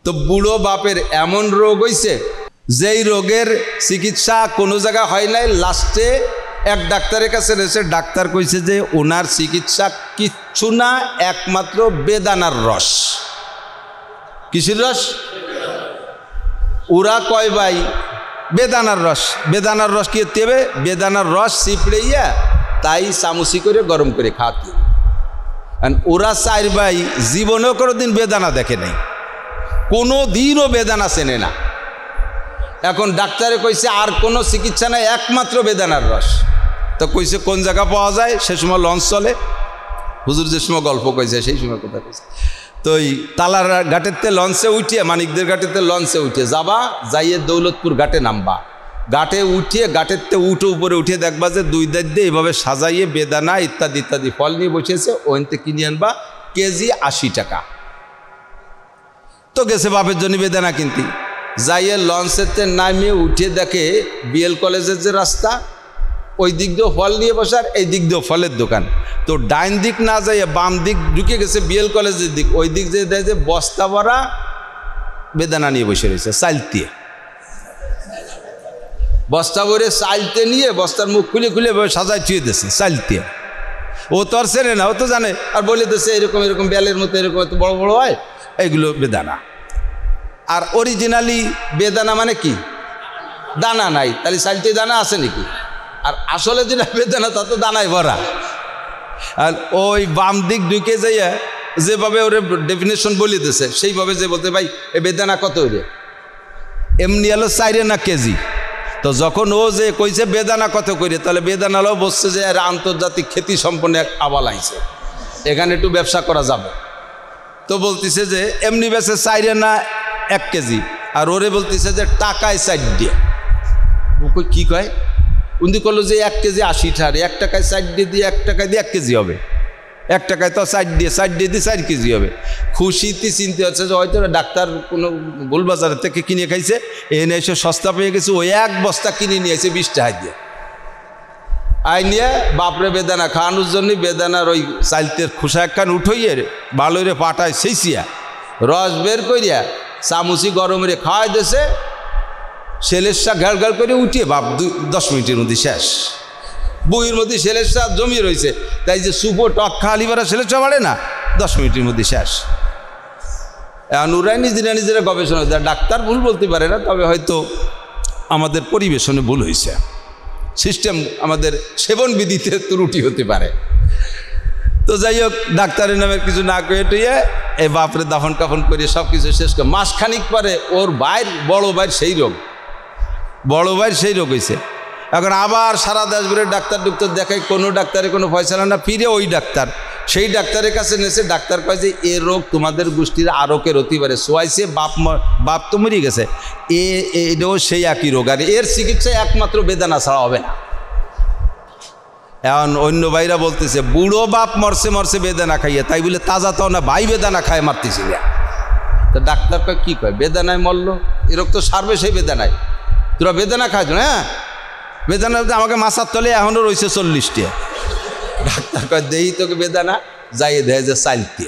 তো বুড়ো বাপের এমন রোগ হইছে যেই রোগের চিকিৎসা কোনো জায়গা হয় নাই, লাস্টে এক ডাক্তারের কাছে রয়েছে, ডাক্তার কইছে যে ওনার চিকিৎসা কিচ্ছু না, একমাত্র বেদানার রস। কিসের রস? ওরা কয় ভাই বেদানার রস। বেদানার রস কি হতে হবে? বেদানার রস চিপড়াইয়া তাই চামচি করে গরম করে খাওয়াতে। ওরা চার ভাই জীবনেও কোনোদিন বেদানা দেখে নাই, কোনো দিনও বেদানা চেনে না। এখন ডাক্তারে কইছে আর কোনো চিকিৎসা নাই, একমাত্র বেদানার রস। তো কইছে কোন জায়গা পাওয়া যায়? সে সময় লঞ্চ চলে, হুজুর যে সময় গল্প কইছে সেই সময় কথা কইছে। তো ওই তালার ঘাটেতে লঞ্চে উঠিয়ে, মানিকদের ঘাটেতে লঞ্চে উঠিয়ে যাবা, যাইয়ে দৌলতপুর ঘাটে নামবা। ঘাটে উঠিয়ে ঘাটেতে উপরে উঠিয়ে দেখবা যে দুই দাঁত দিয়ে এইভাবে সাজাইয়ে বেদানা ইত্যাদি ইত্যাদি ফল নিয়ে বসেছে, ওইতে কিনে আনবা, কেজি 80 টাকা। তো গেছে বাপের জন্য বেদানা কিনতে, যাইয়ে লঞ্চেতে নামিয়ে উঠিয়ে দেখে বিএল কলেজের যে রাস্তা, ওই দিক দিয়েও ফল নিয়ে বসার, এই দিক দিয়েও ফলের দোকান। তো ডাইন দিক না যাইয়ে বাম দিক ঢুকে গেছে বিএল কলেজের দিক, ওই দিক যে দেয় যে বস্তা ভরা বেদানা নিয়ে বসে রয়েছে চালতে। বস্তা ভরে চালতে নিয়ে বস্তার মুখ খুলে খুলে সাজায় ছুঁয়ে দিয়েছে চালতে। ও তো আর চেনে না, ও তো জানে, আর বলে দিয়েছে এরকম এরকম বেলের মতো এরকম এত বড় বড় হয়, এইগুলো বেদানা। আর অরিজিনালি বেদানা মানে কি? দানা নাই, তাহলে চালতে দানা আছে নাকি? আর আসলে যেটা বেদানা তা তো দানায় ভরা। আর ওই বাম দিক ঢুকে যাইয়া যেভাবে ওরে ডেফিনেশন বলে দিয়েছে সেইভাবে যে বলতে ভাই এ বেদানা কত হইলে, এমনি হলো 4 আনা কেজি। তো যখন ও যে কইছে বেদানা কত করে, তাহলে বেদানাও বসছে যে আর আন্তর্জাতিক খ্যাতি সম্পন্ন এক আবাল আইছে, এখানে একটু ব্যবসা করা যাবে। তো বলতেছে যে এমনি বেছে 4 আনা 1 কেজি, আর ওরে বলতেছে যে টাকায় 4 দিয়ে। ও কি কয়? উনি করলো যে 1 কেজি 80 টাকা, 1 টাকায় 4 দিয়ে 1 টাকায় দিয়ে 1 কেজি হবে, 1 টাকায় তো 4 দিয়ে 4 কেজি হবে। খুশিতে চিনতে হচ্ছে যে হয়তো ডাক্তার কোনো গোলবাজার থেকে কিনে খাইছে, এনে এসে সস্তা পেয়ে গেছে, ওই 1 বস্তা কিনে নিয়ে এসে 20 টাকা দিয়ে আই নিয়ে বাপরে বেদানা খাওয়ানোর জন্য বেদানার ওই চালতের খোসা একখান উঠইয়ে ভালো রে পাটায় সেইছিয়া রস বের করিয়া চামচি গরম রে খাওয়াই দিয়েছে। সেলেসা ঘাড় ঘাড় করে উঠিয়ে বাপ 10 মিনিটের মধ্যে শেষ। বইয়ের মধ্যে সেলেসা জমিয়ে রয়েছে, তাই যে সুপো টক খালি বারা সেলেসা বাড়ে না, 10 মিনিটের মধ্যে শেষ। এখন ওরাই নিজেরা গবেষণা, ডাক্তার ভুল বলতে পারে না, তবে হয়তো আমাদের পরিবেশনে ভুল হয়েছে, সিস্টেম আমাদের সেবন বিধিতে ত্রুটি হতে পারে। তো যাই হোক, ডাক্তারের নামের কিছু না করে টুয়ে এই বাপরে দাফন কাফন করে সব কিছু শেষ করে মাসখানিক পরে ওর বড় ভাইয়ের সেই রোগ হয়েছে। এখন আবার সারা দেশ ঘুরে ডাক্তার দেখায়, কোনো ডাক্তারে কোনো ফয়সালা না, ফিরে ওই ডাক্তার সেই ডাক্তারের কাছে নেছে। ডাক্তার কয় যে এ রোগ তোমাদের গোষ্ঠীর আরোকের হতে পারে, সোয়াইছে বাপ তো মরে গেছে, এটাও সেই একই রোগ, আর এর চিকিৎসা একমাত্র বেদানা ছাড়া হবে না। এখন অন্য ভাইরা বলতেছে বুড়ো বাপ মরছে বেদানা খাইয়ে, তাই বলে তাজা তো না ভাই বেদানা খায় মারতেছি না। তো ডাক্তার কয় কি কয়, বেদানায় মরলো, এ রোগ তো সারবে সেই বেদানায়, তোরা বেদানা খাইছ না? হ্যাঁ, বেদানা আমাকে মাথার তলে এখনও রয়েছে 40টা। ডাক্তার কয় দেই তোকে বেদানা, যাইয়ে দেয় যে চাইলতে।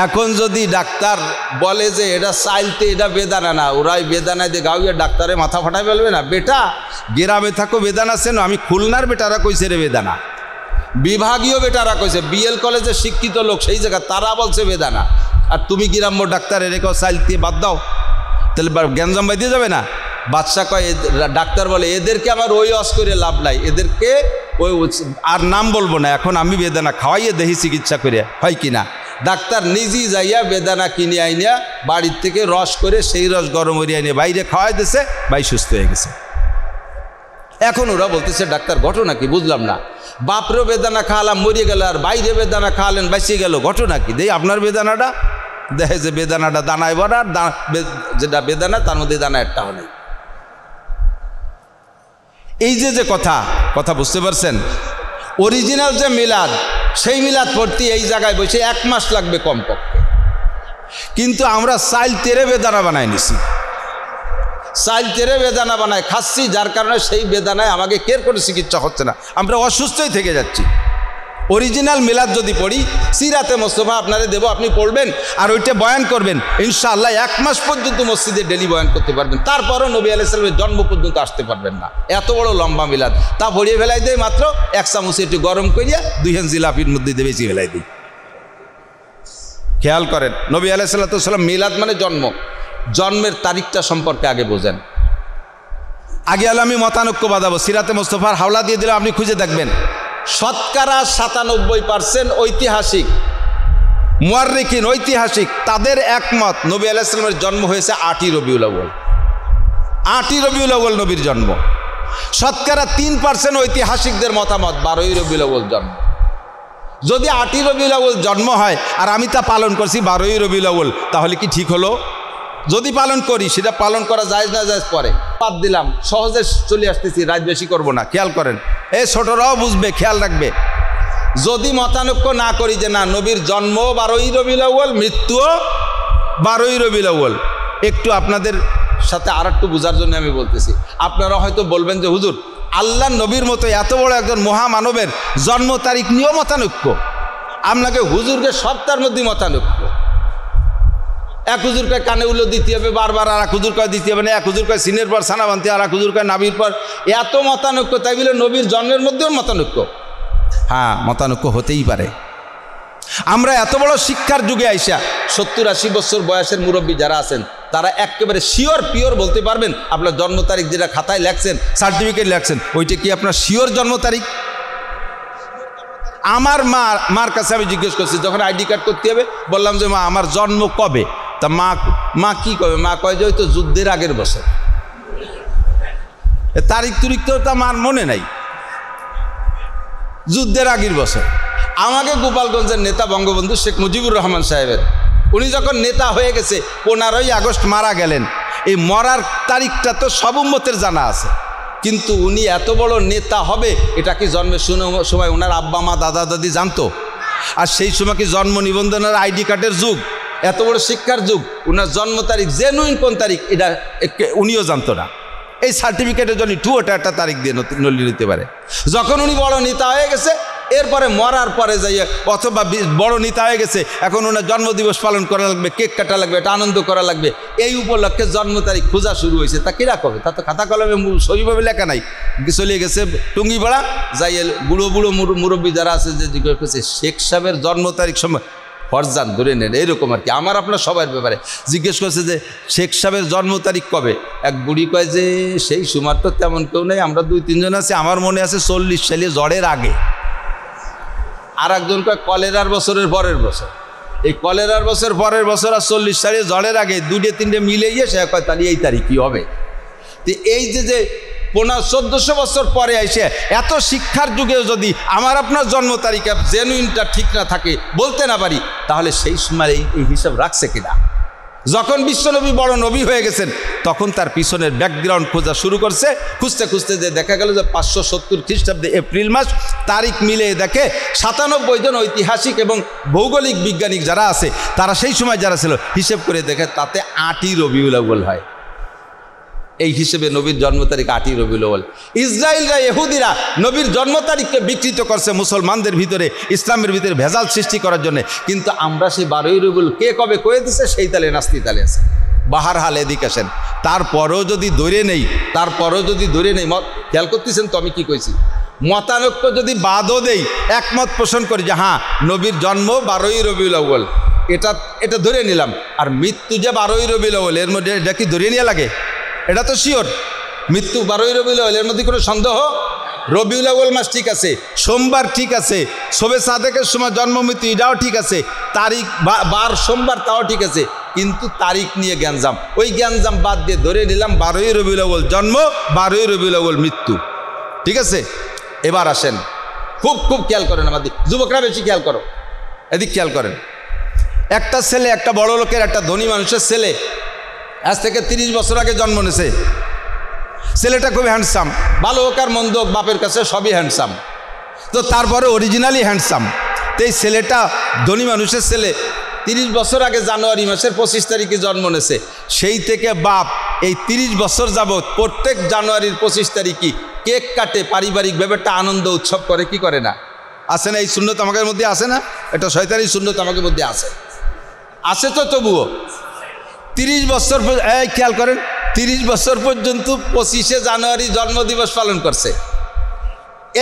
এখন যদি ডাক্তার বলে যে এটা চাইলতে, এটা বেদানা না, ওরাই বেদানায় দিয়ে গাউয়া ডাক্তারে মাথা ফাটাই ফেলবে না? বেটা গ্রামে থাকো বেদানা চেনো, আমি খুলনার বেটারা কইছে রে বেদানা, বিভাগীয় বেটারা কইছে, বিএল কলেজের শিক্ষিত লোক সেই জায়গা তারা বলছে বেদানা, আর তুমি গ্রাম্য ডাক্তার এরেকেও চাইলতে বাদ দাও, তাহলে গ্যাঞ্জাম বাইতে যাবে না? বাদশা কয়, ডাক্তার বলে এদেরকে আমার ওই অস করে লাভ নাই, এদেরকে ওই আর নাম বলবো না, এখন আমি বেদানা খাওয়াইয়ে দেখি চিকিৎসা করে হয় কিনা। ডাক্তার নিজেই যাইয়া বেদানা কিনে আইনিয়া বাড়ির থেকে রস করে সেই রস গরম করিয়ে আনিয়ে বাইরে খাওয়াই দিয়েছে, ভাই সুস্থ হয়ে গেছে। এখন ওরা বলতেছে ডাক্তার ঘটনা কি বুঝলাম না, বাপরেও বেদানা খাওয়ালাম মরিয়ে গেল, আর বাইরে বেদানা খাওয়ালেন বাঁচিয়ে গেল, ঘটনা কি? দেই আপনার বেদানাটা দেখে যে বেদানাটা দানায় ভরা, আর যেটা বেদানা তার মধ্যে দানা একটা নেই। এই যে কথা বুঝতে পারছেন? অরিজিনাল যে মিলাদ, সেই মিলাদ পড়তে এই জায়গায় বসে 1 মাস লাগবে কমপক্ষে, কিন্তু আমরা চাইল তেরে বেদানা বানাই নিছি, চাইল তেরে বেদানা বানায় খাচ্ছি, যার কারণে সেই বেদানায় আমাকে কেয়ার করে চিকিৎসা হচ্ছে না, আমরা অসুস্থই থেকে যাচ্ছি। অরিজিনাল মিলাদ যদি পড়ি, সিরাতে মোস্তফা আপনারে দেব, আপনি পড়বেন আর ওইটা বয়ান করবেন, ইনশাআল্লাহ 1 মাস পর্যন্ত মসজিদে ডেলি বয়ান করতে পারবেন। তারপরও নবী আলাইহিস সালামের জন্ম পর্যন্ত আসতে পারবেন না, এত বড় লম্বা মিলাদ। তা পড়িয়ে ফেলাই দেয় মাত্র 1 চামচ একটু গরম করিয়া 2 হ্যান্ড জিলাপির মধ্যে দিয়ে বেশি ফেলাই দিই। খেয়াল করেন, নবী আলাইহিস সালাম মিলাদ মানে জন্ম, জন্মের তারিখটা সম্পর্কে আগে বোঝেন। আগে হলো আমি মতানৈক্য বাঁধাবো, সিরাতে মোস্তফার হাওলা দিয়ে দিলাম, আপনি খুঁজে দেখবেন। শতকরা 97% ঐতিহাসিক মুয়াররিখিন, ঐতিহাসিক, তাদের একমত নবী আলাইহিস সালামের জন্ম হয়েছে 8ই রবিউল আউয়াল। 8ই রবিউল আউয়াল নবীর জন্ম। শতকরা 3% ঐতিহাসিকদের মতামত 12ই রবিউল আউয়াল জন্ম। যদি 8ই রবিউল আউয়াল জন্ম হয় আর আমি তা পালন করছি 12ই রবিউল আউয়াল, তাহলে কি ঠিক হলো? যদি পালন করি, সেটা পালন করা জায়েজ না জায়েজ পরে বাদ দিলাম, সহজে চলে আসতেছি, রাত বেশি করব না। খেয়াল করেন, এই ছোটরাও বুঝবে, খেয়াল রাখবে। যদি মতানৈক্য না করি যে না নবীর জন্ম 12ই রবিউল আউয়াল, মৃত্যুও 12ই রবিউল আউয়াল, একটু আপনাদের সাথে আর একটু বোঝার জন্য আমি বলতেছি। আপনারা হয়তো বলবেন যে হুজুর, আল্লাহ নবীর মতো এত বড় একজন মহামানবের জন্ম তারিখ নিয়েও মতানৈক্য, আপনাকে হুজুরকে সপ্তাহের মধ্যে মতানৈক্য। এক হুজুর কয় কানে উলো দিতে হবে বারবার, আর এক হুজুর কয় দিতে হবে না, এক হুজুর কয় সিনের পর সানা বানতে, আর এক হুজুর কয় নাবির পর, এত মতানৈক্য। তাই বলে নবীর জন্মের মধ্যেও মতানৈক্য? হ্যাঁ, মতানৈক্য হতেই পারে। আমরা এত বড় শিক্ষার যুগে আইসা 70-80 বছর বয়সের মুরব্বী যারা আছেন, তারা একেবারে শিওর পিওর বলতে পারবেন আপনার জন্ম তারিখ যেটা খাতায় লেখছেন, সার্টিফিকেট লেখছেন, ওইটা কি আপনার শিওর জন্ম তারিখ? আমার মার কাছে আমি জিজ্ঞেস করছি, যখন আইডি কার্ড করতে হবে, বললাম যে মা আমার জন্ম কবে? তা মা কি কবে? মা কয় যে ওই তো যুদ্ধের আগের বছর। তারিখ তুরিখ তো তা মার মনে নাই, যুদ্ধের আগের বছর। আমাকে গোপালগঞ্জের নেতা বঙ্গবন্ধু শেখ মুজিবুর রহমান সাহেবের, উনি যখন নেতা হয়ে গেছে 15ই আগস্ট মারা গেলেন। এই মরার তারিখটা তো সব উম্মতের জানা আছে, কিন্তু উনি এত বড় নেতা হবে এটা কি জন্মের সময় ওনার আব্বা মা দাদা দাদি জানতো? আর সেই সময় কি জন্ম নিবন্ধনের আইডি কার্ডের যুগ, এত বড় শিক্ষার যুগ, ওনার জন্ম তারিখ জেনুইন কোন তারিখ এটা উনিও জানতো না। এই সার্টিফিকেটের জন্য ওটা একটা তারিখ দিয়ে নলি নিতে পারে। যখন উনি বড় নেতা হয়ে গেছে, এরপরে মরার পরে যাইয়ে, অথবা বড় নেতা হয়ে গেছে, এখন ওনার জন্মদিবস পালন করা লাগবে, কেক কাটা লাগবে, এটা আনন্দ করা লাগবে, এই উপলক্ষে জন্ম তারিখ খোঁজা শুরু হয়েছে। তা কিরা কবে? তা তো খাতা কলমে সহিভাবে লেখা নাই, চলে গেছে টুঙ্গিপাড়া যাইয়ে বুড়ো বুড়ো মুরব্বী যারা আছে যে জিজ্ঞেস করছে শেখ সাহেবের জন্ম তারিখ সময় ফরজান ধরে নেন, এইরকম আর কি। আমার আপনার সবার ব্যাপারে জিজ্ঞেস করছে যে শেখ সাহেবের জন্ম তারিখ কবে? এক বুড়ি কয় যে সেই সময় তো তেমন কেউ নেই, আমরা 2-3 জন আছি, আমার মনে আছে 40 সালে জ্বরের আগে। আর একজন কয় কলেরার বছরের পরের বছর। এই কলেরার বছর পরের বছর আর 40 সালে জ্বরের আগে 2-3 মিলে গিয়ে সে কয় তাহলে এই তারিখ কী হবে? তো এই যে 1400 বছর পরে এসে এত শিক্ষার যুগেও যদি আমার আপনার জন্ম তারিখ জেনুইনটা ঠিক না থাকে, বলতে না পারি, তাহলে সেই সময় এই হিসাব রাখছে কিনা? যখন বিশ্বনবী বড় নবী হয়ে গেছেন, তখন তার পিছনের ব্যাকগ্রাউন্ড খোঁজা শুরু করছে। খুঁজতে খুঁজতে যে দেখা গেল যে 570 খ্রিস্টাব্দে এপ্রিল মাস, তারিখ মিলে দেখে 97 জন ঐতিহাসিক এবং ভৌগোলিক বিজ্ঞানিক যারা আছে, তারা সেই সময় যারা ছিল হিসেব করে দেখে তাতে 8ই রবিউল আউয়াল হয়। এই হিসেবে নবীর জন্ম তারিখ 8ই রবিউল আউয়াল। ইসরায়েলরা, ইহুদিরা নবীর জন্ম তারিখকে বিকৃত করছে মুসলমানদের ভিতরে, ইসলামের ভিতরে ভেজাল সৃষ্টি করার জন্য। কিন্তু আমরা সেই 12ই রবিউল কে কবে কয়ে দিছে সেই তালে নাস্তি তালে আছে। বাহার হাল এদিকে আসেন, তারপরেও যদি ধরে নেই, খেয়াল করতেছেন তো আমি কি কইছি? মতানৈক্য যদি বাদও দেই, একমত পোষণ করি যে হ্যাঁ নবীর জন্ম 12ই রবিউল আউয়াল, এটা ধরে নিলাম। আর মৃত্যু যে 12ই রবিউল আউয়াল, এর মধ্যে এটা কি ধরে নিয়ে লাগে? এটা তো শিওর মৃত্যু 12ই রবিউল আউয়াল, এর মধ্যে কোনো সন্দেহ? রবিউল আউয়াল মাস ঠিক আছে, সোমবার ঠিক আছে, শবে সাদেকের সময় জন্ম মৃত্যু এটাও ঠিক আছে, তারিখ বার সোমবার তাও ঠিক আছে, কিন্তু তারিখ নিয়ে গ্যাঞ্জাম। ওই গ্যাঞ্জাম বাদ দিয়ে ধরে নিলাম 12ই রবিউল আউয়াল জন্ম, 12ই রবিউল আউয়াল মৃত্যু। ঠিক আছে, এবার আসেন, খুব খেয়াল করেন, আমাদের যুবকরা বেশি খেয়াল করো, এদিক খেয়াল করেন। একটা ছেলে, একটা বড় লোকের, একটা ধনী মানুষের ছেলে আজ থেকে 30 বছর আগে জন্ম নিয়েছে। ছেলেটা খুবই হ্যান্ডসাম, ভালো হোক আর মন্দ হোক, বাপের কাছে সবই হ্যান্ডসাম, তো তারপরে অরিজিনালি হ্যান্ডসাম। তো এই ছেলেটা ধনী মানুষের ছেলে, 30 বছর আগে জানুয়ারি মাসের 25 তারিখে জন্ম নিয়েছে। সেই থেকে বাপ এই 30 বছর যাবৎ প্রত্যেক জানুয়ারির 25 তারিখে কেক কাটে, পারিবারিক ব্যাপারটা আনন্দ উৎসব করে, কি করে না? আছে না? এই সুন্নত আমাদের মধ্যে আছে না? এটা শয়তানি সুন্নত আমাদের মধ্যে আছে তো তবুও 30 বছর খেয়াল করেন, 30 বছর পর্যন্ত 25শে জানুয়ারি জন্মদিবস পালন করছে।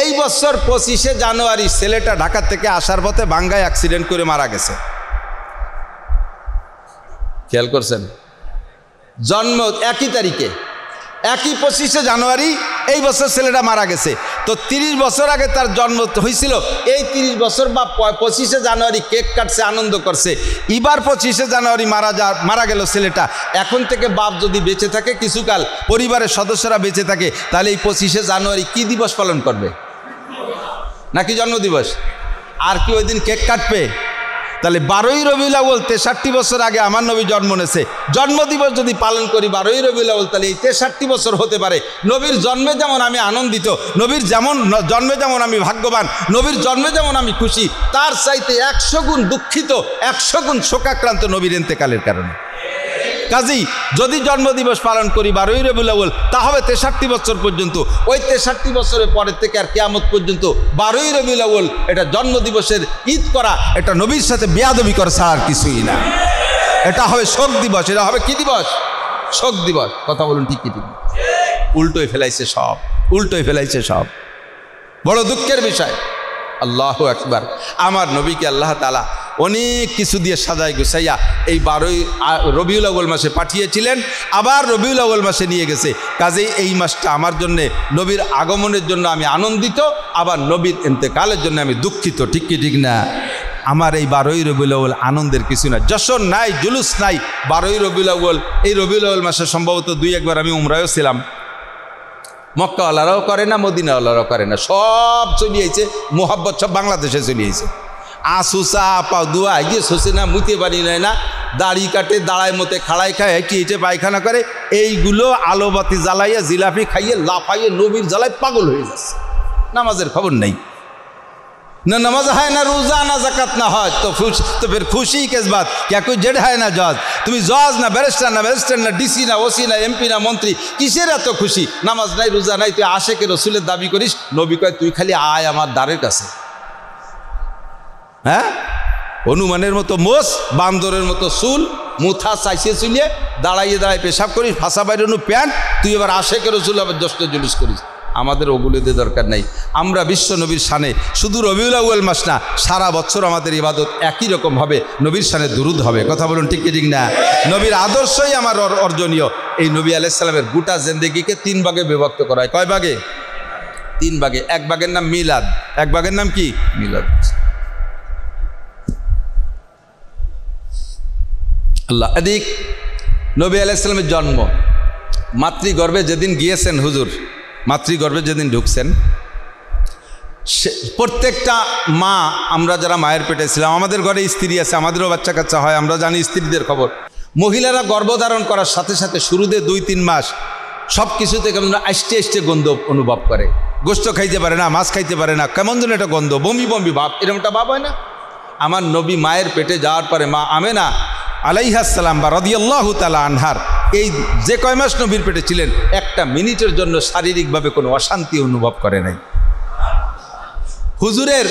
এই বছর 25শে জানুয়ারি ছেলেটা ঢাকা থেকে আসার পথে ভাঙ্গায় অ্যাক্সিডেন্ট করে মারা গেছে। খেয়াল করছেন? জন্ম একই তারিখে, একই 25শে জানুয়ারি এই বছর ছেলেটা মারা গেছে। তো 30 বছর আগে তার জন্ম হয়েছিল, এই 30 বছর বা 25শে জানুয়ারি কেক কাটছে, আনন্দ করছে। এবার 25শে জানুয়ারি মারা গেল ছেলেটা। এখন থেকে বাপ যদি বেঁচে থাকে, কিছুকাল পরিবারের সদস্যরা বেঁচে থাকে, তাহলে এই 25শে জানুয়ারি কি দিবস পালন করবে? নাকি জন্মদিবস? আর কি ওই দিন কেক কাটবে? তাহলে 12ই রবিউল আউয়াল 63 বছর আগে আমার নবী জন্ম নিয়েছে, জন্মদিবস যদি পালন করি 12ই রবিউল আউয়াল, তাহলে এই 63 বছর হতে পারে। নবীর জন্মে যেমন আমি আনন্দিত, নবীর জন্মে যেমন আমি ভাগ্যবান, নবীর জন্মে যেমন আমি খুশি, তার চাইতে 100 গুণ দুঃখিত, 100 গুণ শোকাক্রান্ত নবীর ইন্তেকালের কারণে। কাজী যদি জন্মদিবস পালন করি 12ই রবিউল আউয়াল, তা হবে 63 বছর পর্যন্ত। ওই 63 বছরের পরের থেকে আর কিয়ামত পর্যন্ত 12ই রবিউল আউয়াল এটা জন্মদিবসের ঈদ করা, এটা নবীর সাথে বেয়াদবি করা ছাড়া আর কিছুই না। এটা হবে শোক দিবস। এটা হবে কি দিবস? শোক দিবস। কথা বলুন ঠিক কি ঠিক? উল্টোই ফেলাইছে সব, উল্টোই ফেলাইছে সব। বড় দুঃখের বিষয়। আল্লাহু আকবার। আমার নবীকে আল্লাহ তাআলা অনেক কিছু দিয়ে সাজাই গুছাইয়া এই 12ই রবিউল আউয়াল মাসে পাঠিয়েছিলেন, আবার রবিউল আউয়াল মাসে নিয়ে গেছে। কাজেই এই মাসটা আমার জন্যে, নবীর আগমনের জন্য আমি আনন্দিত, আবার নবীর ইন্তেকালের জন্য আমি দুঃখিত। ঠিক কি ঠিক না? আমার এই 12ই রবিউল আউয়াল আনন্দের কিছু না, যশোর নাই, জুলুস নাই। 12ই রবিউল আউয়াল, এই রবিউল আউয়াল মাসে সম্ভবত 2-1 বার আমি উমরায়ও ছিলাম। মক্কাওয়ালারাও করে না, মদিনাওয়ালারাও করে না, সব চলিয়েছে মোহাব্বত, সব বাংলাদেশে চলিয়েছে। আসুসা পা দুয়া গিয়ে শোষে না, মুতে পারি নেয় না, দাড়ি কাটে, দাঁড়ায় মতে খাড়াই খায়, কিটে পায়খানা করে, এইগুলো আলোবাতি জ্বালাইয়া জিলাপি খাইয়ে লাফাইয়ে নবীর জ্বালায় পাগল হয়ে যাচ্ছে। নামাজের খবর নেই, না নামাজ হয় না, রোজা না, জাকাত না হয়, তো ফির খুশি কেস বাত क्या कोई जेड है ना जज? তুমি জজ না ব্যারিস্টার না ডিসি না ওসি না এমপি না মন্ত্রী, কিসের এত খুশি? নামাজ নাই, রোজা নাই, তুই আশেকে রসুলের দাবি করিস। নবী কয় তুই খালি আয় আমার দ্বারের কাছে। হ্যাঁ, হনুমানের মতো মোষ, বান্দরের মতো চুল, মুথা চাইছে চুলিয়ে, দাঁড়াইয়ে দাঁড়ায় পেশাব করিস, ফাঁসা বাইরনু প্যান্ট, তুই এবার আশেকে রসুল আবার জষ্ট জুলুস করিস। আমাদের ওগুলোতে দরকার নেই। আমরা বিশ্ব নবীর শানে শুধু রবিউল আউয়াল মাস না, সারা বছর আমাদের ইবাদত একই রকম হবে, নবীর শানে দুরুদ হবে। কথা বলুন ঠিক কি ঠিক না? নবীর আদর্শই আমার অর্জনীয়। এই নবী আলাইহিস সালামের গোটা জিন্দেগিকে 3 ভাগে বিভক্ত করা হয়। কয় ভাগে? 3 ভাগে। এক ভাগের নাম মিলাদ, এক ভাগের নাম কি? মিলাদ। আল্লাহ এদিক নবী আলাইহিস সালামের জন্ম, মাতৃগর্ভে যেদিন গিয়েছেন হুজুর, মাতৃগর্ভে যেদিন ঢুকছেন, প্রত্যেকটা মা, আমরা যারা মায়ের পেটে ছিলাম, আমাদের ঘরে স্ত্রী আছে, আমাদেরও বাচ্চা কাচ্চা হয়, আমরা জানি স্ত্রীদের খবর। মহিলারা গর্ভধারণ করার সাথে সাথে শুরুতে 2-3 মাস সব কিছুতে কেমন আষ্টে আষ্টে গন্ধ অনুভব করে, গোস্ত খাইতে পারে না, মাছ খাইতে পারে না, কেমন যেন একটা গন্ধ, বমি বমি ভাব, এরকমটা ভাব হয় না? আমার নবী মায়ের পেটে যাওয়ার পরে মা আমেনা আলাইহিস সালাম বা রাদিয়াল্লাহু তাআলা আনহার এই যে কয় মাস নবীর পেটে ছিলেন, একটা মিনিটের জন্য শারীরিকভাবে কোনো অশান্তি অনুভব করে নাই। হুজুরের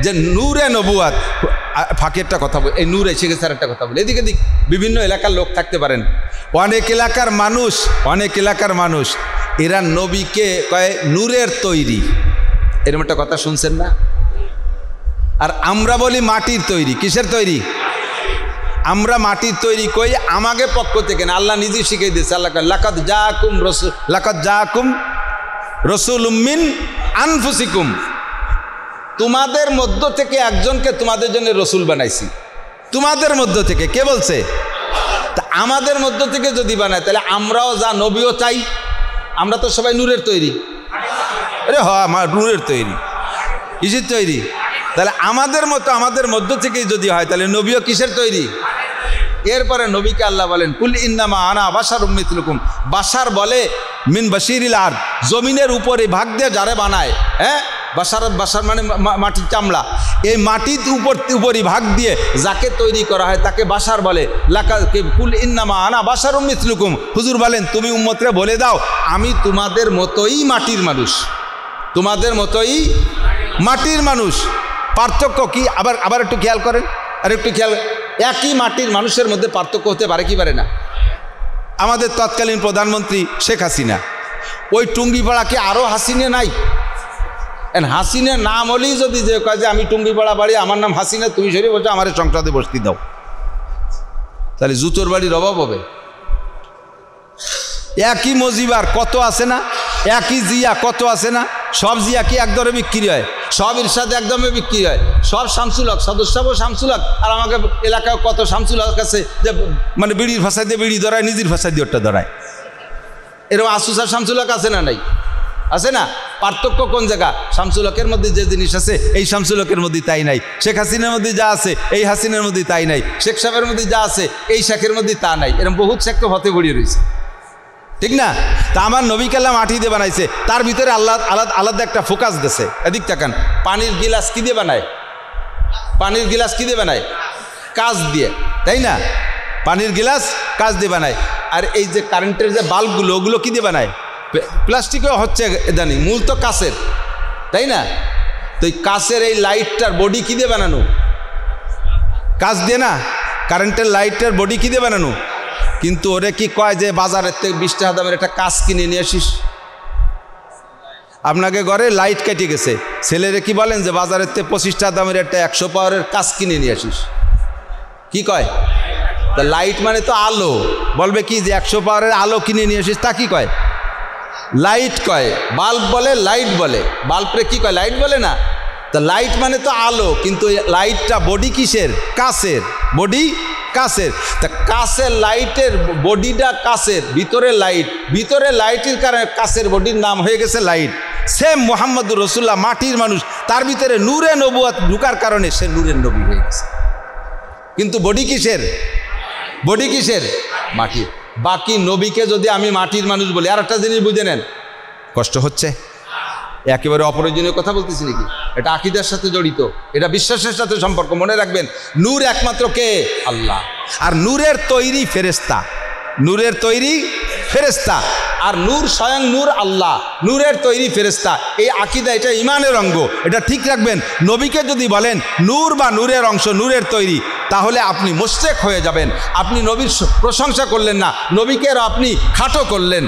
যে নূরে নবুয়াত, ফাঁকে একটা কথা বলি, এই নূর এসে গেছে আর একটা কথা বলি, এদিকে দিক বিভিন্ন এলাকার লোক থাকতে পারেন, অনেক এলাকার মানুষ এরা নবীকে কয় নূরের তৈরি, এরকম একটা কথা শুনছেন না? আর আমরা বলি মাটির তৈরি। কিসের তৈরি? আমরা মাটির তৈরি কই আমাকে পক্ষ থেকে না, আল্লাহ নিজে শিখিয়ে দিয়েছে। আল্লাহ লাকাদ জাআকুম রাসূলুম মিন আনফুসিকুম, তোমাদের মধ্য থেকে একজনকে তোমাদের জন্য রসুল বানাইছি। তোমাদের মধ্য থেকে কে বলছে? তা আমাদের মধ্য থেকে যদি বানায়, তাহলে আমরাও যা নবীও চাই। আমরা তো সবাই নূরের তৈরি। আরে হ্যাঁ, আমার নূরের তৈরি। কিসের তৈরি? তাহলে আমাদের মতো, আমাদের মধ্য থেকেই যদি হয়, তাহলে নবীও কিসের তৈরি? এরপরে নবীকে আল্লাহ বলেন কুল ইন্নামা আনা বাশারুম মিথলুকুম। বাশার বলে মিন বাশিরিল আরদ, জমিনের উপরে ভাগ দিয়ে যারে বানায়। হ্যাঁ, বাশার মানে মাটির চামড়া। এই মাটির উপরই ভাগ দিয়ে যাকে তৈরি করা হয় তাকে বাশার বলে। কুল ইন্নামা আনা বাশারুম মিথলুকুম। হুজুর বলেন তুমি উম্মতরে বলে দাও আমি তোমাদের মতোই মাটির মানুষ, তোমাদের মতোই মাটির মানুষ। পার্থক্য কি? আবার একটু খেয়াল করেন, আর একটু খেয়াল, একই মাটির মানুষের মধ্যে পার্থক্য হতে পারে কি পারে না? আমাদের তৎকালীন প্রধানমন্ত্রী শেখ হাসিনা, ওই টুঙ্গিপাড়াকে আরও হাসিনা নাই? হাসিনার নাম হলেই যদি যে কয় যে আমি টুঙ্গিপাড়া বাড়ি, আমার নাম হাসিনা, তুমি সরি বলছো আমার সংসদে বসতি দাও, তাহলে জুতোর বাড়ির অভাব হবে? একই মজিবার কত আছে না, একই জিয়া কত আছে না? সব জিয়া কি একদরে বিক্রি হয়? সব ইরশাদ একদমে বিক্রি হয়? সব শামসুল হক, সদস্যও শামসুল হক, আর আমাকে এলাকায় কত শামসুল হক আছে যে মানে বিড়ির ভাষায় দিয়ে বিড়ি ধরায়, নিজের ভাষায় দিয়ে ওটা ধরায়। এরকম আসুসা শামসুল হক আছে না নাই? আছে না? পার্থক্য কোন জায়গা? শামসুল হকের মধ্যে যে জিনিস আছে এই শামসুল হকের মধ্যে তাই নাই, শেখ হাসিনার মধ্যে যা আছে এই হাসিনার মধ্যে তাই নাই, শেখ সাহেবের মধ্যে যা আছে এই শেখের মধ্যে তা নাই। এরকম বহুত শেখ তো হতে গড়িয়ে রয়েছে, ঠিক না? তা আমার নবী কালাম মাটি দিয়ে বানাইছে, তার ভিতরে আল্লাহ আলাদা একটা ফোকাস দিয়েছে। এদিক তাকান, পানির গিলাস কি দিয়ে বানায়? পানির গিলাস কি দিয়ে বানায়? কাঁচ দিয়ে, তাই না? পানির গিলাস কাঁচ দিয়ে বানায়। আর এই যে কারেন্টের যে বাল্বগুলো, ওগুলো কি দিয়ে বানায়? প্লাস্টিকও হচ্ছে ইদানিং, মূল তো কাঁচের, তাই না? তো এই কাঁচের এই লাইটটার বডি কি দিয়ে বানানো? কাঁচ দিয়ে না? কারেন্টের লাইটের বডি কি দিয়ে বানানো? কিন্তু ওরে কি কয় যে বাজারের থেকে 20 টাকা দামের একটা কাঁচ কিনে নিয়ে আসিস। আপনাকে ঘরে লাইট কেটে গেছে, ছেলেরে কি বলেন যে বাজারের থেকে 25 টাকা দামের একটা 100 পাওয়ারের কাঁচ কিনে নিয়ে আসিস, কি কয়? তা লাইট মানে তো আলো, বলবে কি যে 100 পাওয়ারের আলো কিনে নিয়ে আসিস, তা কি কয়? লাইট কয়। বাল্ব বলে লাইট বলে, বাল্বরে কি কয়? লাইট বলে না? তা লাইট মানে তো আলো, কিন্তু লাইটটা বডি কিসের? কাঁচের, বডি কাঁচের। তা কাঁচের লাইটের বডিটা কাঁচের, ভিতরে লাইট, ভিতরে লাইটের কারণে কাঁচের বডির নাম হয়ে গেছে লাইট। সেম মুহাম্মদুর রাসূলুল্লাহ মাটির মানুষ, তার ভিতরে নূরে নবুয়ত ঢুকার কারণে সে নূরের নবী হয়ে গেছে। কিন্তু বডি কিসের? বডি কিসের? মাটির। বাকি নবীকে যদি আমি মাটির মানুষ বলি, আর একটা জিনিস বুঝে নেন, কষ্ট হচ্ছে? একেবারে অপ্রয়োজনীয় কথা বলতেছি নাকি? এটা আকীদার সাথে জড়িত, এটা বিশ্বাসের সাথে সম্পর্ক। মনে রাখবেন, নূর একমাত্র কে? আল্লাহ। আর নূরের তৈরি ফেরেশতা, নূরের তৈরি ফেরেশতা, আর নূর স্বয়ং নূর আল্লাহ, নূরের তৈরি ফেরেশতা। এই আকীদা, এটা ইমানের অঙ্গ, এটা ঠিক রাখবেন। নবীকে যদি বলেন নূর বা নূরের অংশ, নূরের তৈরি, তাহলে আপনি মুশরিক হয়ে যাবেন। আপনি নবীর প্রশংসা করলেন না, নবীকে আপনি খাটো করলেন,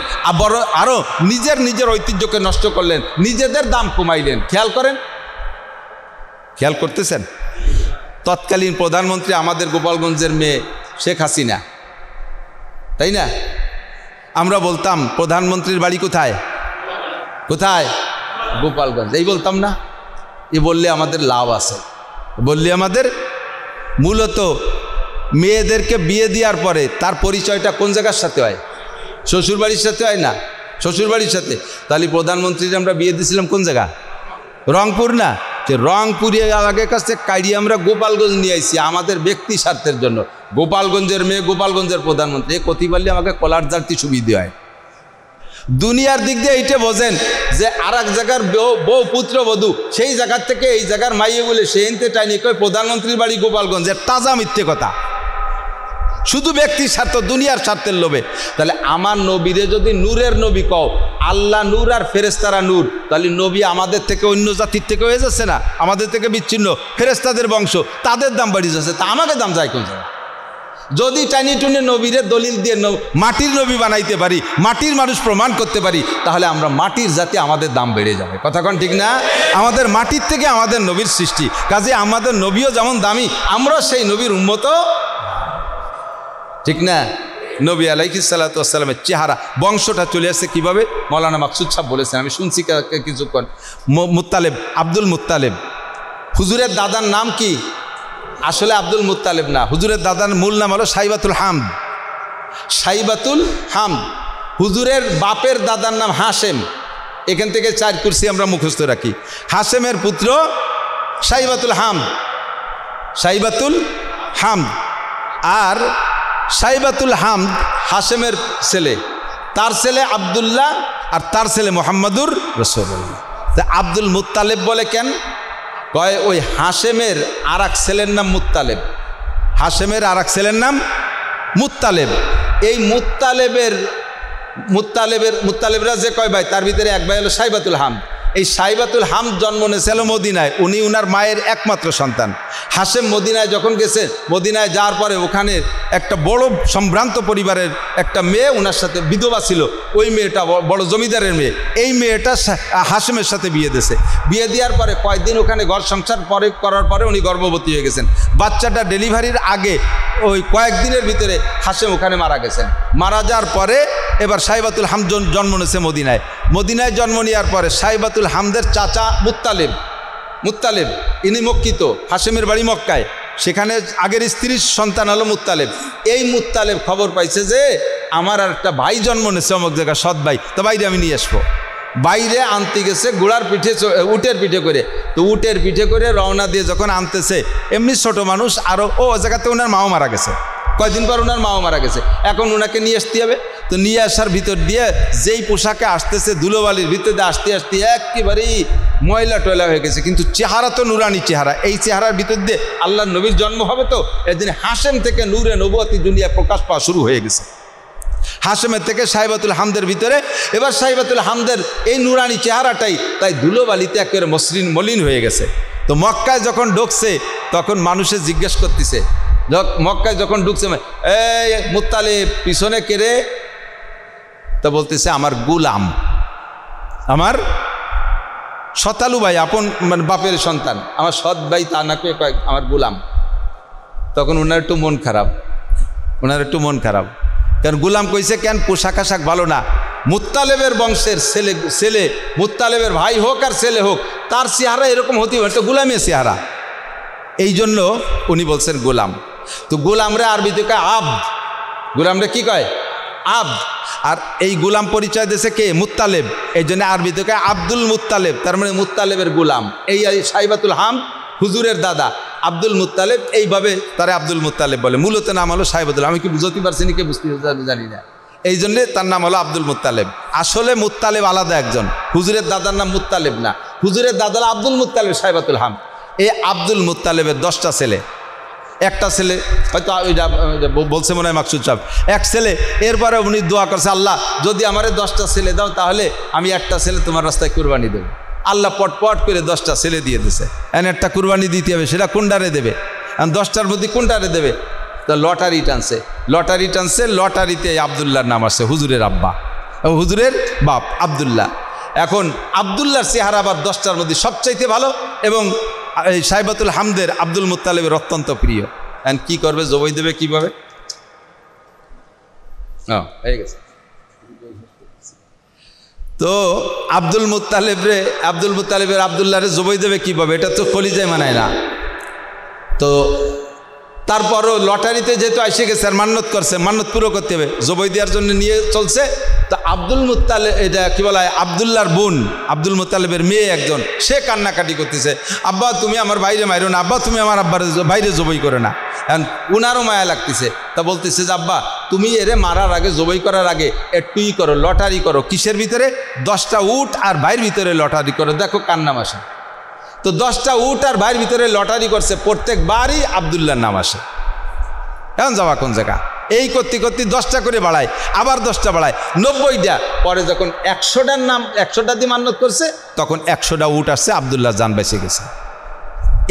আরও নিজের ঐতিহ্যকে নষ্ট করলেন, নিজেদের দাম কমাইলেন। খেয়াল করেন, খেয়াল করতেছেন? তৎকালীন প্রধানমন্ত্রী আমাদের গোপালগঞ্জের মেয়ে শেখ হাসিনা, তাই না? আমরা বলতাম প্রধানমন্ত্রীর বাড়ি কোথায়? কোথায়? গোপালগঞ্জ। এই বলতাম না? এ বললে আমাদের লাভ আছে, বললে আমাদের মূলত মেয়েদেরকে বিয়ে দেওয়ার পরে তার পরিচয়টা কোন জায়গার সাথে হয়? শ্বশুরবাড়ির সাথে হয় না? শ্বশুরবাড়ির সাথে। তাহলে প্রধানমন্ত্রীর আমরা বিয়ে দিয়েছিলাম কোন জায়গা? রংপুর না? রংপুরে আগের কাছ থেকে কাইড়ি আমরা গোপালগঞ্জ নিয়ে আইছি আমাদের ব্যক্তি স্বার্থের জন্য। গোপালগঞ্জের মেয়ে, গোপালগঞ্জের প্রধানমন্ত্রী, এ কতি পারলে আমাকে কলার জার্তি সুবিধে হয়। দুনিয়ার দিক দিয়ে এইটা বোঝেন যে আর এক জায়গার বউ পুত্র বধূ, সেই জায়গার থেকে এই জায়গার মাইয়ে বলে সে এনতে টাইনি কই প্রধানমন্ত্রীর বাড়ি গোপালগঞ্জের। তাজা মিথ্যে কথা, শুধু ব্যক্তির স্বার্থ, দুনিয়ার স্বার্থের লোভে। তাহলে আমার নবীরে যদি নূরের নবী কও, আল্লাহ নূর আর ফেরেশতারা নূর, তাহলে নবী আমাদের থেকে অন্য জাতির থেকে হয়ে যাচ্ছে না? আমাদের থেকে বিচ্ছিন্ন, ফেরেশতাদের বংশ, তাদের দাম বাড়ি যাচ্ছে, তা আমাকে দাম যায় কোন জায়গায়? যদি টানি টুনে নবীরে দলিল দিয়ে মাটির নবী বানাইতে পারি, মাটির মানুষ প্রমাণ করতে পারি, তাহলে আমরা মাটির জাতি, আমাদের দাম বেড়ে যাবে। কথা কোন ঠিক না? আমাদের মাটির থেকে আমাদের নবীর সৃষ্টি, কাজে আমাদের নবীও যেমন দামি, আমরা সেই নবীর উম্মত, ঠিক না? নবী আলাইহিস সালাতু ওয়াস সালামের চেহারা, বংশটা চলে আসছে কিভাবে? মৌলানা মাকসুদ সাহেব বলেছেন, আমি শুনছি কিছুক্ষণ। মুত্তালেব, আব্দুল মুত্তালেব। হুজুরের দাদার নাম কি? আসলে আব্দুল মুত্তালেব না, হুজুরের দাদার মূল নাম হলো সাইবাতুল হামদ। সাইবাতুল হামদ। হুজুরের বাপের দাদার নাম হাশেম। এখান থেকে 4 কুরসি আমরা মুখস্থ রাখি। হাশেমের পুত্র সাইবাতুল হামদ, সাইবাতুল হামদ। আর সাইবাতুল হামদ হাশেমের ছেলে, তার ছেলে আব্দুল্লাহ, আর তার ছেলে মুহাম্মাদুর রাসূলুল্লাহ। তা আব্দুল মুত্তালেব বলে কেন? কয় ওই হাশেমের আর এক ছেলের নাম মুত্তালেব, হাশেমের আর এক ছেলের নাম মুত্তালেব। এই মুত্তালেবরা যে কয় ভাই, তার ভিতরে এক ভাই হলো সাইবাতুল হামদ। এই সাইবাতুল হামদ জন্ম নিয়েছিল মদিনায়, উনি উনার মায়ের একমাত্র সন্তান। হাশেম মদিনায় যখন গেছে, মদিনায় যাওয়ার পরে ওখানে একটা বড় সম্ভ্রান্ত পরিবারের একটা মেয়ে ওনার সাথে বিধবা ছিল, ওই মেয়েটা বড় জমিদারের মেয়ে, এই মেয়েটা হাশেমের সাথে বিয়ে দিয়েছে। বিয়ে দেওয়ার পরে কয়েকদিন ওখানে ঘর সংসার করার পরে উনি গর্ভবতী হয়ে গেছেন। বাচ্চাটা ডেলিভারির আগে ওই কয়েকদিনের ভিতরে হাশেম ওখানে মারা গেছেন। মারা যাওয়ার পরে এবার সাইবাতুল হামদ জন্ম নিয়েছে মদিনায়। মদিনায় জন্ম নেওয়ার পরে সাইবাতুল হামদের চাচা মুত্তালেব ইনি মক্কিত, হাশেমের বাড়ি মক্কায়, সেখানে আগের স্ত্রীর সন্তান হলো মুত্তালেব। এই মুত্তালেব খবর পাইছে যে আমার আর একটা ভাই জন্ম নিয়েছে অমুক জায়গায়, সৎ ভাই, তো বাইরে আমি নিয়ে আসবো। বাইরে আনতে গেছে ঘোড়ার পিঠে, উটের পিঠে করে। তো উটের পিঠে করে রওনা দিয়ে যখন আনতেছে, এমনি ছোট মানুষ, আরও ও জায়গাতে ওনার মাও মারা গেছে, কয়দিন পর ওনার মাও মারা গেছে, এখন ওনাকে নিয়ে আসতে হবে। তো নিয়ে আসার ভিতর দিয়ে যেই পোশাকে আসতেছে, ধুলোবালির ভিতর দিয়ে আসতে আসতে একেবারেই ময়লা টয়লা হয়ে গেছে, কিন্তু চেহারা তো নুরানি চেহারা। এই চেহারার ভিতর দিয়ে আল্লাহ নবীর জন্ম হবে, তো এদিন হাশেম থেকে নূরে নবুয়তি দুনিয়া প্রকাশ পাওয়া শুরু হয়ে গেছে। হাশেমের থেকে সাইবাতুল হামদের ভিতরে এবার সাইবাতুল হামদের এই নুরানি চেহারাটাই তাই ধুলোবালিতে একেবারে মসৃণ মলিন হয়ে গেছে। তো মক্কায় যখন ঢুকছে তখন মানুষে জিজ্ঞেস করতেছে, মক্কায় যখন ঢুকছে, এই মুত্তালিব পিছনে কেড়ে, তো বলতেছে আমার গুলাম, আমার শতালু ভাই, আপন মানে বাপের সন্তান, আমার সৎ ভাই তা না কে কয়েক আমার গুলাম। তখন ওনার একটু মন খারাপ, কারণ গুলাম কইছে কেন, পোশাক আশাক ভালো না। মুত্তালেবের বংশের ছেলে মুত্তালেবের ভাই হোক আর ছেলে হোক, তার চেহারা এরকম হতেই পারে, গুলামের চেহারা, এই জন্য উনি বলছেন গোলাম। তো গোলামরে আরবিতে কয় আব্দ, গোলামরে কি কয় আব্দ। আর এই গোলাম পরিচয় দিয়েছে কে, মুত্তালেব, এই জন্য আরবিতে কয় আব্দুল মুত্তালেব, তার মানে মুত্তালেবের গোলাম। এই সাইবাতুল হামদ হুজুরের দাদা আব্দুল মুত্তালেব, এইভাবে তারা আব্দুল মুত্তালেব বলে। মূলত নাম হলো সাইবাতুল, আমি কি বুঝতে পারছি নি, কে বুঝতে জানি না, এই জন্যে তার নাম হলো আব্দুল মুত্তালেব। আসলে মুত্তালেব আলাদা একজন, হুজুরের দাদার নাম মুত্তালেব না, হুজুরের দাদার আব্দুল মুত্তালেব সাইবাতুল হামদ। এই আব্দুল মুত্তালেবের 10টা ছেলে, একটা ছেলে হয়তো বলছে মনে হয় মাকসুদ সাহেব, এক ছেলে। এরপরে উনি দোয়া করছে, আল্লাহ যদি আমারে 10টা ছেলে দাও তাহলে আমি একটা ছেলে তোমার রাস্তায় কুরবানি দেবো। আল্লাহ পট করে 10টা ছেলে দিয়ে দিছে। এখন একটা কুরবানি দিতে হবে, সেটা কোনটারে দেবে, এখন 10টার মধ্যে কোনটারে দেবে? তো লটারি টানছে, লটারিতে আবদুল্লাহর নাম আসছে, হুজুরের আব্বা, হুজুরের বাপ আবদুল্লাহ। এখন আবদুল্লাহর চেহারা আবার 10টার মধ্যে সবচাইতে ভালো, এবং এই সাইবাতুল হামদের আব্দুল মুত্তালেবের অত্যন্ত প্রিয়। এখন কি করবে, জবাই দেবে কিভাবে? হয়ে গেছে। তো আব্দুল মুত্তালেবের আবদুল্লাহরে জবাই দেবে কিভাবে, এটা তো কলিজায় মানায় না। তো তারপরও লটারিতে যেহেতু এসে গেছে আর মান্নত করছে, মান্নত পুরো করতে হবে, জবাই দেওয়ার জন্য নিয়ে চলছে। তো আব্দুল মুত্তালেব, এটা কি বলা হয়, আবদুল্লাহর বোন, আব্দুল মুত্তালেবের মেয়ে একজন, সে কান্নাকাটি করতেছে, আব্বা তুমি আমার বাইরে মাইরো না, আব্বা তুমি আমার আব্বার বাইরে জবাই করে না। এখন উনারও মায়া লাগতেছে, তা বলতেছে যে আব্বা তুমি এরে মারার আগে, জবাই করার আগে একটুই করো, লটারি করো। কিসের ভিতরে? 10টা উট আর ভাইয়ের ভিতরে লটারি করো, দেখো কার নাম আসে। তো 10টা উট আর ভাইয়ের ভিতরে লটারি করছে, প্রত্যেকবারই আবদুল্লাহর নাম আসে। এখন যাওয়া কোন জায়গা? এই করতে 10টা করে বাড়ায়, আবার 10টা বাড়ায়, 90টা। পরে যখন 100টার নাম, 100টা দিয়ে মান্নত করছে, তখন 100টা উট আসছে, আবদুল্লাহ জান বেঁচে গেছে।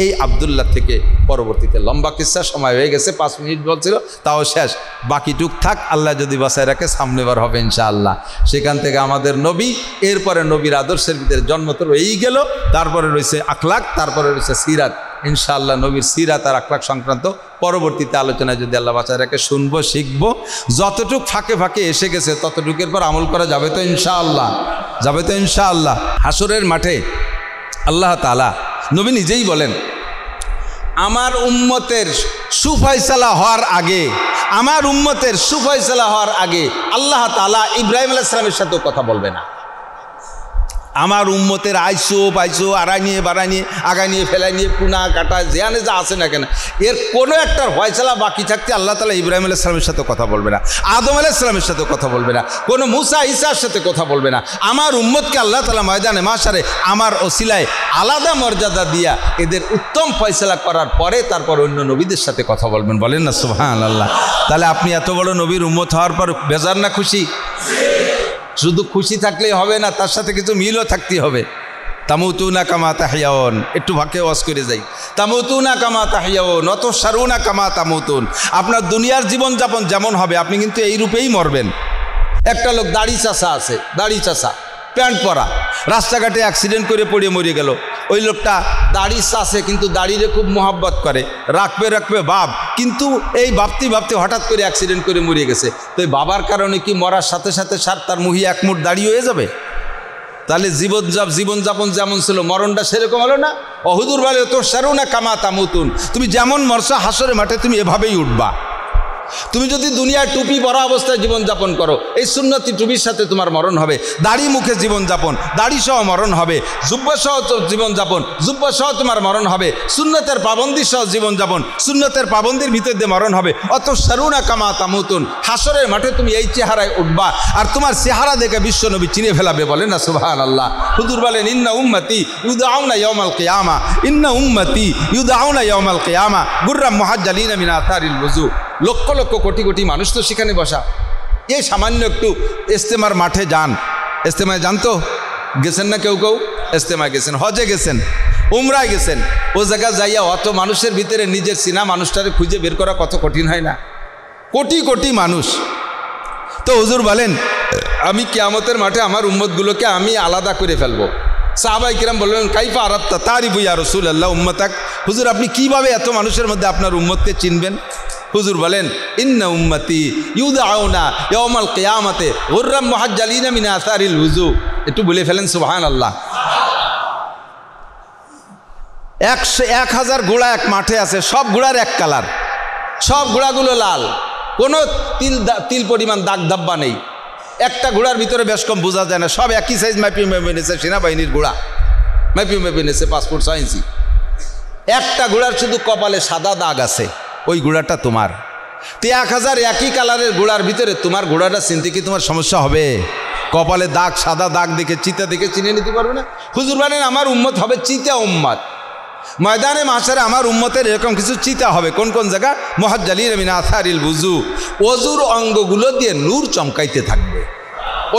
এই আবদুল্লাহ থেকে পরবর্তীতে লম্বা কিস্সা, সময় হয়ে গেছে, 5 মিনিট বলছিল, তাও শেষ। বাকিটুক থাক, আল্লাহ যদি বাঁচায় রাখে সামনেবার হবে ইনশাআল্লাহ। সেখান থেকে আমাদের নবী, এরপরে নবীর আদর্শের ভিতরে জন্ম তো রয়েই গেল, তারপরে রয়েছে আখলাক, তারপরে রয়েছে সিরাত। ইনশাআল্লাহ নবীর সিরাত আর আখলাক সংক্রান্ত পরবর্তীতে আলোচনায় যদি আল্লাহ বাঁচায় রাখে শুনবো, শিখবো। যতটুক ফাঁকে এসে গেছে ততটুকের পর আমল করা যাবে তো ইনশাআল্লাহ। হাসরের মাঠে আল্লাহ তাআলা, নবী নিজেই বলেন, আমার উম্মতের সুফয়সালা হওয়ার আগে আল্লাহ তাআলা ইব্রাহিম আলাইহিস সালামের সাথেও কথা বলবে না। আমার উম্মতের পাইছো আড়াই নিয়ে বাড়াই নিয়ে আগাই নিয়ে ফেলাই নিয়ে পুনা কাটা যেখানে যা আছে না কেন, এর কোনো একটার ফয়সালা বাকি থাকতে আল্লাহ তাআলা ইব্রাহিম আলাইহিস সালামের সাথে কথা বলবে না, আদম আলাইহিস সালামের সাথে কথা বলবে না, কোনো মুসা ঈসার সাথে কথা বলবে না। আমার উম্মতকে আল্লাহ তাআলা ময়দানে মাশারে আমার ওসিলায় আলাদা মর্যাদা দিয়া এদের উত্তম ফয়সালা করার পরে তারপর অন্য নবীদের সাথে কথা বলবেন। বলেন না সুবহানাল্লাহ। তাহলে আপনি এত বড় নবীর উম্মত হওয়ার পর বেজার না খুশি? শুধু খুশি থাকলেই হবে না, তার সাথে কিছু মিলও থাকতে হবে। তামুতুনা কামা তাহিয়াউন, একটু ভাগ্যে ওয়াজ করে যাই। তামুতুনা কামা তাহিয়াউন অতঃসারুনা কামা তামুতুন। আপনার দুনিয়ার জীবনযাপন যেমন হবে আপনি কিন্তু এই রূপেই মরবেন। একটা লোক দাড়ি চাষা আছে, দাড়ি চাষা, প্যান্ট পরা, রাস্তাঘাটে অ্যাক্সিডেন্ট করে পড়ে মরে গেল। ওই লোকটা দাড়ি চাষে কিন্তু দাড়িরে খুব মোহাব্বত করে, রাখবে রাখবে ভাব, কিন্তু এই ভাবতে ভাবতে হঠাৎ করে অ্যাক্সিডেন্ট করে মরে গেছে। তো এই বাবার কারণে কি মরার সাথে সাথে তার মুহি এক মুঠ দাড়ি হয়ে যাবে? তাহলে জীবনযাপন যেমন ছিল মরণটা সেরকম হলো না? অহুদুর বলে তো সারুনা কামা তামুতুন, তুমি যেমন মরছো হাসরের মাঠে তুমি এভাবেই উঠবা। তুমি যদি দুনিয়ায় টুপি পরা অবস্থায় জীবনযাপন করো, এই সুন্নতি টুপির সাথে তোমার মরণ হবে। দাড়ি মুখে জীবনযাপন, দাড়ি সহ মরণ হবে। জুব্বা সহ জীবনযাপন, জুব্বা সহ তোমার মরণ হবে। সুন্নতের পাবন্দি সহ জীবনযাপন, সুন্নতের পাবন্দির ভিতর দিয়ে মরণ হবে। অত সারুনা কামা তামুতুন, হাসরের মাঠে তুমি এই চেহারায় উঠবা। আর তোমার চেহারা দেখে বিশ্বনবী চিনে ফেলাবে, বলে না সুবহানাল্লাহ। হুজুর বলেন ইন্না উম্মতি ইউদাউনা ইয়াউমাল কিয়ামা, ইন্না উম্মতি ইউদাউনা ইয়াউমাল কিয়ামা গুররাম মুহাজ্জালিনা মিন আথারিল ওযু। লক্ষ লক্ষ কোটি কোটি মানুষ তো সেখানে বসা। এই সামান্য একটু ইজতেমার মাঠে যান, ইজতেমায় যান তো গেছেন না? কেউ কেউ ইজতেমায় গেছেন, হজে গেছেন, উমরায় গেছেন। ও জায়গা যাইয়া অত মানুষের ভিতরে নিজের চিনা মানুষটারে খুঁজে বের করা কত কঠিন হয় না? কোটি কোটি মানুষ। তো হুজুর বলেন আমি কিয়ামতের মাঠে আমার উম্মতগুলোকে আমি আলাদা করে ফেলবো। সাহাবায়ে কিরাম বললেন কাইফা আরাফতা তারিফু ইয়া রাসূলুল্লাহ উম্মতাক, হুজুর আপনি কিভাবে এত মানুষের মধ্যে আপনার উম্মতকে চিনবেন? হুজুর বলেন ইন্না উম্মতি ইউদাউনা ইয়াউমাল কিয়ামাতে গুররাম মুহাজ্জালিনা মিন আসারিল ওযু। একটু বলে ফেলেন সুবহানাল্লাহ। 1000 ঘোড়া এক মাঠে আছে, সব ঘোড়ার এক কালার, সব ঘোড়াগুলো লাল, কোনো তিল পরিমাণ দাগ ধাব্বা নেই। একটা ঘোড়ার ভিতরে বেশ কম বোঝা যায় না, সব একই সাইজ মাপি মেপে নিয়েছে সেনাবাহিনীর ঘোড়া, মাপি মেপে নিয়েছে পাসপোর্ট সায়েন্সি। একটা ঘোড়ার শুধু কপালে সাদা দাগ আছে, ওই ঘোড়াটা তোমার। তো 1000 একই কালারের ঘোড়ার ভিতরে তোমার ঘোড়াটা চিনতে কি তোমার সমস্যা হবে? কপালে দাগ, সাদা দাগ দেখে, চিতা দেখে চিনে নিতে পারবে না? হুজুর বলেন আমার উম্মত হবে চিতা উম্মত। ময়দানে মাশারে আমার উম্মতের এরকম কিছু চিতা হবে। কোন কোন জায়গা? মুহাজ্জালিনা মিন আসারিল ওযু, ওযুর অঙ্গগুলো দিয়ে নূর চমকাইতে থাকবে।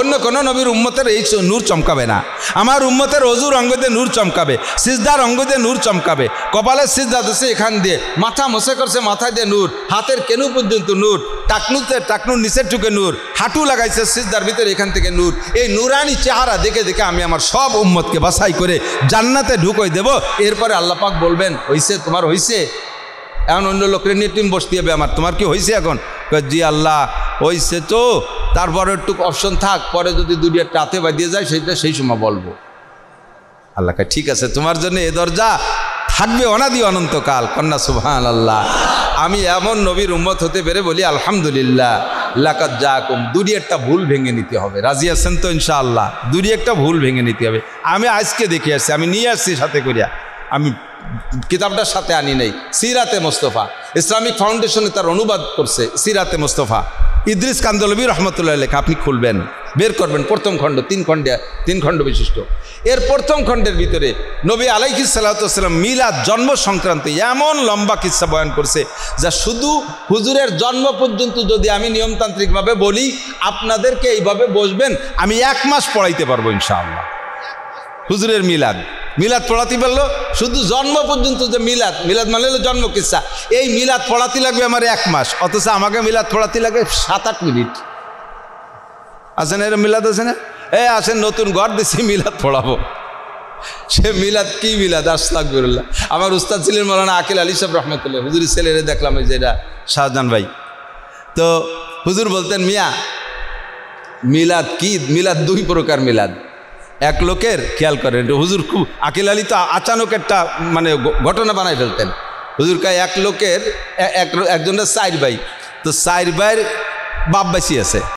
অন্য কোন নবীর উম্মতের এই নূর চমকাবে না। আমার উম্মতের ওযুর অঙ্গ দিয়ে নূর চমকাবে, সিজদার অঙ্গ দিয়ে নূর চমকাবে। কপালের সিজদা দিচ্ছে এখান দিয়ে, মাথা মোছে করছে মাথা দিয়ে নূর, হাতের কেনু পর্যন্ত নূর, টাকনুর নিচের টুকে নূর, হাঁটু লাগাইছে সিজদার ভিতরে এখান থেকে নূর। এই নূরানি চেহারা দেখে দেখে আমি আমার সব উম্মতকে বাছাই করে জান্নাতে ঢুকই দেব। এরপরে আল্লাহ পাক বলবেন হইছে, তোমার হইছে? এখন অন্য লোকের নিয়ে টিম বসতে হবে আমার, তোমার কি হয়েছে? এখন জি আল্লাহ হয়েছে তো, তারপরে একটু অপশন থাক, পরে যদি দুনিয়া টাতে বাঁধিয়ে যায় সেটা সেই সময় বলবো। আল্লাহ কে ঠিক আছে, তোমার জন্য এ দরজা থাকবে অনাদি অনন্তকাল। কন্যা সুবহানাল্লাহ। আমি এমন নবীর উম্মত হতে পেরে বলি আলহামদুলিল্লাহ। লাকাদ জাকুম, দুরি একটা ভুল ভেঙে নিতে হবে। রাজি আছেন তো ইনশাআল্লাহ? দুরি একটা ভুল ভেঙে নিতে হবে। আমি আজকে দেখে আসছি, আমি নিয়ে আসছি সাথে করিয়া, আমি কিতাবটার সাথে আনি নাই। সিরাতে মুস্তাফা, ইসলামিক ফাউন্ডেশনে তার অনুবাদ করছে সিরাতে মুস্তাফা, ইদ্রিস কান্দলবী রহমতুল্লাহ লেখা। আপনি খুলবেন, বের করবেন প্রথম খণ্ড, 3 খণ্ড বিশিষ্ট। এর প্রথম খণ্ডের ভিতরে নবী আলাইহিস সালাতু ওয়াস সালাম মিলাদ, জন্ম সংক্রান্ত এমন লম্বা কিচ্ছা বয়ান করছে যা শুধু হুজুরের জন্ম পর্যন্ত যদি আমি নিয়মতান্ত্রিকভাবে বলি আপনাদেরকে এইভাবে বসবেন, আমি 1 মাস পড়াইতে পারবো ইনশাআল্লাহ। হুজুরের মিলাদ পড়াতে পারলো, শুধু জন্ম পর্যন্ত যে মিলাদ মানে হলো জন্ম কিচ্ছা, এই মিলাদ পড়াতে লাগবে আমার 1 মাস, অথচ আমাকে মিলাদ পড়াতে লাগবে 7-8 মিনিট। আছেন এরকম মিলাদ আছে না? আসেন নতুন ঘর দিছি মিলাদ পড়াবো। সে মিলাদ কি মিলাদ? আস্তাগফিরুল্লাহ। আমার উস্তাদ ছিলেন মৌলানা আকিল আলী সাহেব রহমতুল্লাহ। হুজুরের ছেলেরে দেখলাম ওই যে এটা শাহজাহান ভাই। তো হুজুর বলতেন মিয়া মিলাদ কি? মিলাদ 2 প্রকার মিলাদ। এক লোকের, খেয়াল করেন হুজুর, খুব আকিল আলী তো আচানক একটা মানে ঘটনা বানাই ফেলতেন। হুজুর কায় এক লোকের একজনের 4 ভাই, তো 4 ভাইয়ের বাপ বেশি আছে।